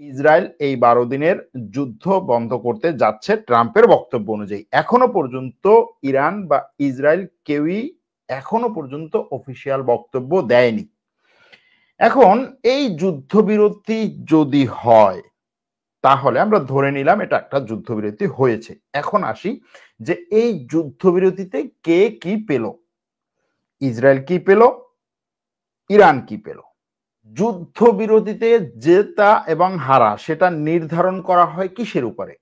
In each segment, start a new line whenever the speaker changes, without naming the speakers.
Israel এই 12 দিনের যুদ্ধ বন্ধ করতে যাচ্ছে ট্রাম্পের বক্তব্য অনুযায়ী। এখনো পর্যন্ত ইরান বা ইসরায়েল কেউই এখনো পর্যন্ত অফিসিয়াল বক্তব্য দেয়নি। এখন এই যুদ্ধবিরতি যদি হয় তাহলে আমরা ধরে নিলাম এটা একটা যুদ্ধবিরতি হয়েছে। এখন আসি যে এই যুদ্ধবিরতিতে কে কি পেল? ইসরায়েল কি পেল, ইরান কি পেল? যুদ্ধবিরতিতে জেতা এবং হারা সেটা নির্ধারণ করা হয় কিসের উপরে?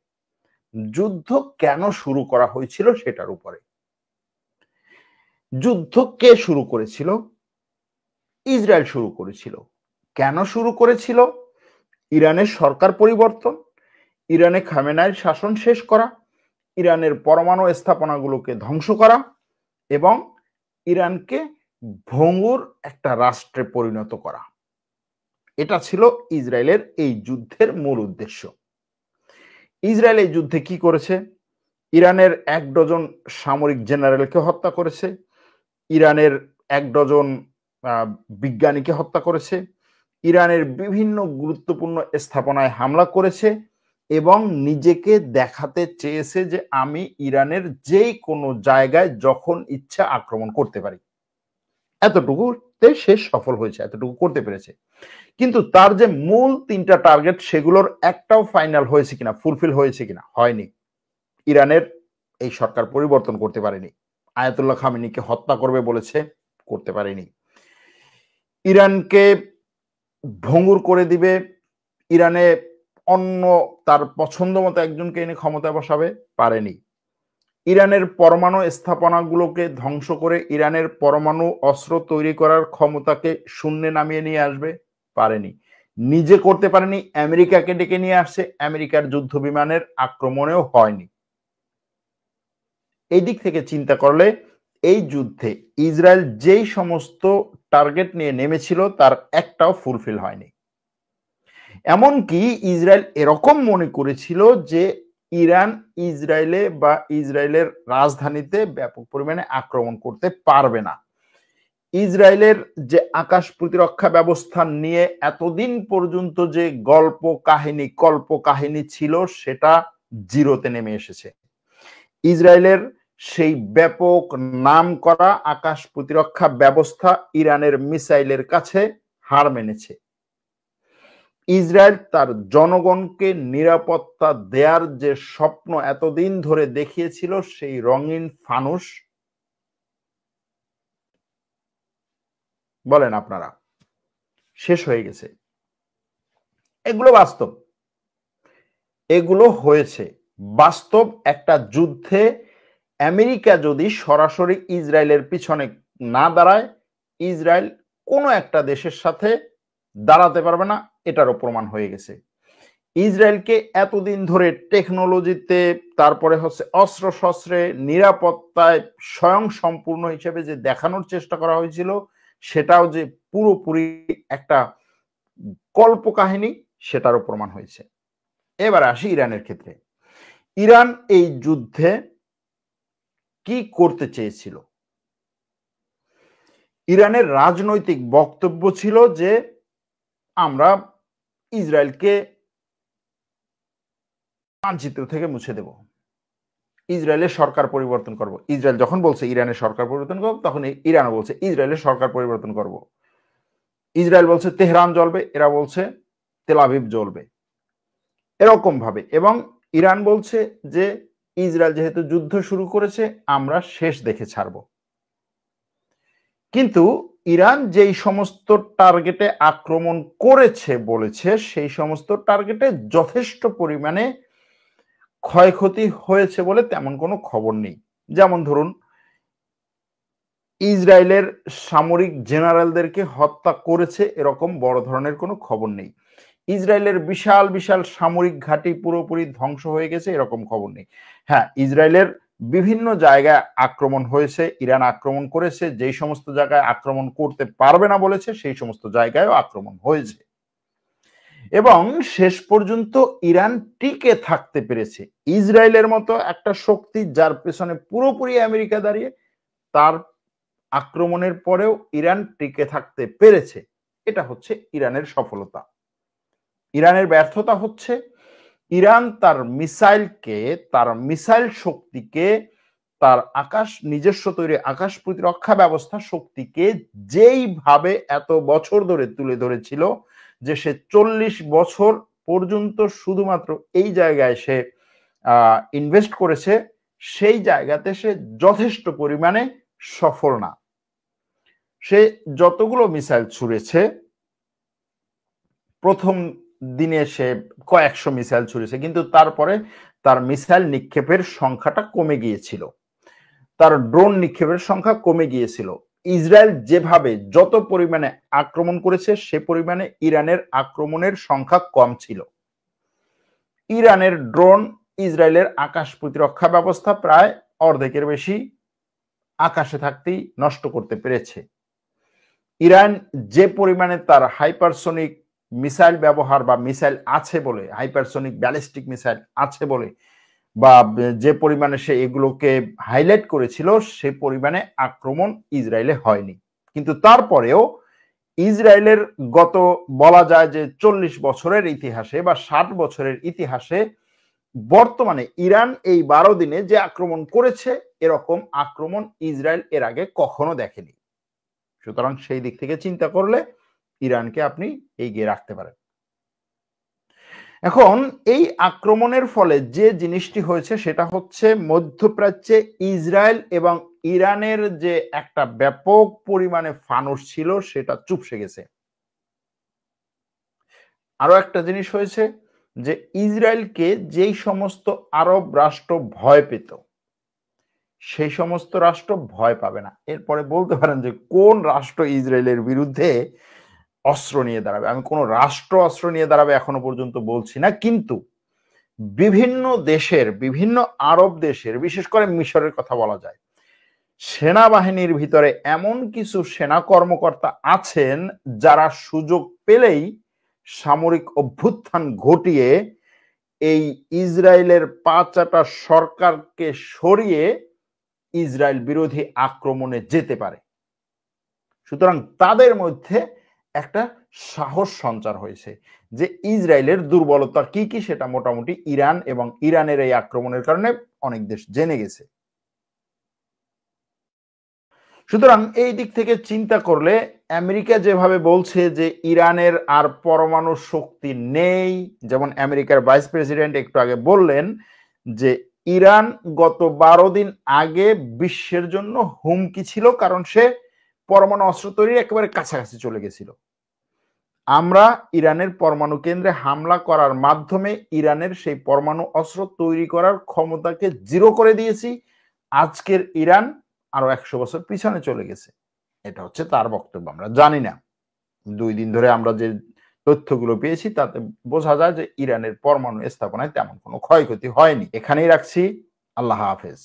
যুদ্ধ কেন শুরু করা হয়েছিল সেটার উপরে। যুদ্ধ কে শুরু করেছিল? ইসরায়েল শুরু করেছিল। কেন শুরু করেছিল? ইরানের সরকার পরিবর্তন, ইরানে খামেনাইর শাসন শেষ করা, ইরানের পরমাণু স্থাপনাগুলোকে ধ্বংস করা এবং ইরানকে ভঙ্গুর একটা রাষ্ট্রে পরিণত করা। এটা ছিল ইসরায়েলের এই যুদ্ধের মূল উদ্দেশ্য। ইসরায়েল এই যুদ্ধে কি করেছে? ইরানের 1 ডজন সামরিক জেনারেলকে হত্যা করেছে, ইরানের 1 ডজন বিজ্ঞানীকে হত্যা করেছে, ইরানের বিভিন্ন গুরুত্বপূর্ণ স্থাপনায় হামলা করেছে এবং নিজেকে দেখাতে চেয়েছে যে আমি ইরানের যেই কোনো জায়গায় যখন ইচ্ছা আক্রমণ করতে পারি। এতটুকুতে সে সফল হয়েছে, এতটুকু করতে পেরেছে। কিন্তু তার যে মূল 3টা টার্গেট সেগুলোর একটাও ফাইনাল হয়েছে কিনা, ফুলফিল হয়েছে কিনা? হয়নি। ইরানের এই সরকার পরিবর্তন করতে পারেনি, আয়াতুল্লাহ খামেনিকে হত্যা করবে বলেছে, করতে পারেনি। ইরানকে ভঙ্গুর করে দিবে, ইরানে অন্য তার পছন্দ মতো একজনকে এনে ক্ষমতায় বসাবে, পারেনি। ইরানের পরমাণু স্থাপনাগুলোকে ধ্বংস করে ইরানের পরমাণু অস্ত্র তৈরি করার ক্ষমতাকে শূন্যে নামিয়ে নিয়ে আসবে, পারেনি। নিজে করতে পারেনি, আমেরিকাকে ডেকে নিয়ে আসছে, আমেরিকার যুদ্ধ বিমানের আক্রমণেও হয়নি। এই দিক থেকে চিন্তা করলে এই যুদ্ধে ইসরায়েল যেই সমস্ত টার্গেট নিয়ে নেমেছিল তার একটাও ফুলফিল হয়নি। এমনকি ইসরায়েল এরকম মনে করেছিল যে ইরান ইসরায়েলে বা ইসরায়েলের রাজধানীতে ব্যাপক পরিমাণে আক্রমণ করতে পারবে না। ইসরায়েলের যে আকাশ প্রতিরক্ষা ব্যবস্থা নিয়ে এতদিন পর্যন্ত যে কল্প কাহিনী ছিল সেটা জিরোতে নেমে এসেছে। ইসরায়েলের সেই ব্যাপক নাম করা আকাশ প্রতিরক্ষা ব্যবস্থা ইরানের মিসাইলের কাছে হার মেনেছে। ইসরায়েল তার জনগণকে নিরাপত্তা দেওয়ার যে স্বপ্ন এতদিন ধরে দেখিয়েছিল সেই রঙিন ফানুস, বলেন আপনারা, শেষ হয়ে গেছে। এগুলো বাস্তব, এগুলো হয়েছে বাস্তব। একটা যুদ্ধে আমেরিকা যদি সরাসরি ইসরায়েলের পিছনে না দাঁড়ায়, ইসরায়েল কোনো একটা দেশের সাথে দাঁড়াতে পারবে না, এটারও প্রমাণ হয়ে গেছে। ইসরায়েলকে এতদিন ধরে টেকনোলজিতে, তারপরে হচ্ছে অস্ত্র শস্ত্রে, নিরাপত্তায় স্বয়ং সম্পূর্ণ হিসেবে যে দেখানোর চেষ্টা করা হয়েছিল সেটাও যে পুরোপুরি একটা কল্পকাহিনী সেটারও প্রমাণ হয়েছে। এবার আসি ইরানের ক্ষেত্রে। ইরান এই যুদ্ধে কি করতে চেয়েছিল? ইরানের রাজনৈতিক বক্তব্য ছিল যে আমরা ইসরায়েলকে মানচিত্র থেকে মুছে দেব, ইসরায়েলের সরকার পরিবর্তন করব। ইসরায়েল যখন বলছে ইরানের সরকার পরিবর্তন করব, তখন ইরানও বলছে ইসরায়েলের সরকার পরিবর্তন করব। ইসরায়েল বলছে তেহরান জ্বলবে, এরা বলছে তেল আভিভ জ্বলবে, এরকম ভাবে। এবং ইরান বলছে যে ইসরায়েল যেহেতু যুদ্ধ শুরু করেছে আমরা শেষ দেখে ছাড়ব। কিন্তু ইরান যেই সমস্ত টার্গেটে আক্রমণ করেছে বলেছে সেই সমস্ত টার্গেটে যথেষ্ট পরিমাণে ক্ষয়ক্ষতি হয়েছে বলে তেমন কোনো খবর নেই। যেমন ধরুন, ইসরায়েলের সামরিক জেনারেলদেরকে হত্যা করেছে এরকম বড় ধরনের কোনো খবর নেই। ইসরায়েলের বিশাল বিশাল সামরিক ঘাঁটি পুরোপুরি ধ্বংস হয়ে গেছে এরকম খবর নেই। হ্যাঁ, ইসরায়েলের বিভিন্ন জায়গায় আক্রমণ হয়েছে, ইরান আক্রমণ করেছে, যেই সমস্ত জায়গায় আক্রমণ করতে পারবে না বলেছে সেই সমস্ত জায়গায়ও আক্রমণ হয়েছে এবং শেষ পর্যন্ত ইরান টিকে থাকতে পেরেছে। ইসরায়েলের মতো একটা শক্তি যার পেছনে পুরোপুরি আমেরিকা দাঁড়িয়ে, তার আক্রমণের পরেও ইরান টিকে থাকতে পেরেছে। এটা হচ্ছে ইরানের সফলতা। ইরানের ব্যর্থতা হচ্ছে ইরান তার মিসাইল শক্তিকে, তার নিজস্ব তৈরি আকাশ প্রতিরক্ষা ব্যবস্থা শক্তিকে যেইভাবে এত বছর ধরে তুলে ধরেছিল, যে সে 40 বছর পর্যন্ত শুধুমাত্র এই জায়গায় সে ইনভেস্ট করেছে, সেই জায়গাতে সে যথেষ্ট পরিমাণে সফল না। সে যতগুলো মিসাইল ছুঁড়েছে, প্রথম দিনে সে কয়েকশো মিসাইল ছুঁড়েছে, কিন্তু তারপরে তার মিসাইল নিক্ষেপের সংখ্যাটা কমে গিয়েছিল, তার ড্রোন নিক্ষেপের সংখ্যা কমে গিয়েছিল। ইসরায়েল যেভাবে যত পরিমাণে আক্রমণ করেছে সে পরিমাণে ইরানের আক্রমণের সংখ্যা কম ছিল। ইরানের ড্রোন ইসরায়েলের আকাশ প্রতিরক্ষা ব্যবস্থা প্রায় অর্ধেকের বেশি আকাশে থাকতেই নষ্ট করতে পেরেছে। ইরান যে পরিমাণে তার হাইপারসনিক মিসাইল ব্যবহার বা মিসাইল আছে বলে, হাইপারসনিক ব্যালিস্টিক মিসাইল আছে বলে, বা যে পরিমাণে সে এগুলোকে হাইলাইট করেছিল, সে পরিমাণে আক্রমণ ইসরায়েলে হয়নি। কিন্তু তারপরেও ইসরায়েলের গত বলা যায় যে 40 বছরের ইতিহাসে বা 60 বছরের ইতিহাসে বর্তমানে ইরান এই 12 দিনে যে আক্রমণ করেছে, এরকম আক্রমণ ইসরায়েল এর আগে কখনো দেখেনি। সুতরাং সেই দিক থেকে চিন্তা করলে ইরানকে আপনি এগিয়ে রাখতে পারেন। এখন এই আক্রমণের ফলে যে জিনিসটি হয়েছে সেটা হচ্ছে মধ্যপ্রাচ্যে ইসরায়েল এবং ইরানের যে একটা ব্যাপক পরিমাণে ফানুস ছিল সেটা চুপসে গেছে। আরো একটা জিনিস হয়েছে যে ইসরায়েলকে যেই সমস্ত আরব রাষ্ট্র ভয় পেত, সেই সমস্ত রাষ্ট্র ভয় পাবে না। এরপরে বলতে পারেন যে কোন রাষ্ট্র ইসরায়েলের বিরুদ্ধে অস্ত্র নিয়ে দাঁড়াবে। আমি কোন রাষ্ট্র অস্ত্র নিয়ে দাঁড়াবে এখনো পর্যন্ত বলছি না, কিন্তু বিভিন্ন আরব দেশের, বিশেষ করে মিশরের কথা বলা যায়, সেনাবাহিনীর ভিতরে এমন কিছু সেনা কর্মকর্তা আছেন যারা সুযোগ পেলেই সামরিক অভ্যুত্থান ঘটিয়ে এই ইসরায়েলের পাঁচটা সরকারকে সরিয়ে ইসরায়েল বিরোধী আক্রমণে যেতে পারে। সুতরাং তাদের মধ্যে একটা সাহস সঞ্চার হয়েছে যে ইসরায়েলের দুর্বলতা কি কি সেটা মোটামুটি ইরান এবং ইরানের এই আক্রমণের কারণে অনেক দেশ জেনে গেছে। সুতরাং এই দিক থেকে চিন্তা করলে আমেরিকা যেভাবে বলছে যে ইরানের আর পরমাণু শক্তি নেই, যেমন আমেরিকার ভাইস প্রেসিডেন্ট একটু আগে বললেন যে ইরান গত 12 দিন আগে বিশ্বের জন্য হুমকি ছিল, কারণ সে পরমাণু অস্ত্র তৈরির একেবারে কাছাকাছি চলে গেছিল। আমরা ইরানের পরমাণু কেন্দ্রে হামলা করার মাধ্যমে ইরানের সেই পরমাণু অস্ত্র তৈরি করার ক্ষমতাকে জিরো করে দিয়েছি। আজকের ইরান আরো 100 বছর পিছনে চলে গেছে। এটা হচ্ছে তার বক্তব্য। আমরা জানি না, 2 দিন ধরে আমরা যে তথ্যগুলো পেয়েছি তাতে বোঝা যায় যে ইরানের পরমাণু স্থাপনায় তেমন কোনো ক্ষয়ক্ষতি হয়নি। এখানেই রাখছি। আল্লাহ হাফেজ।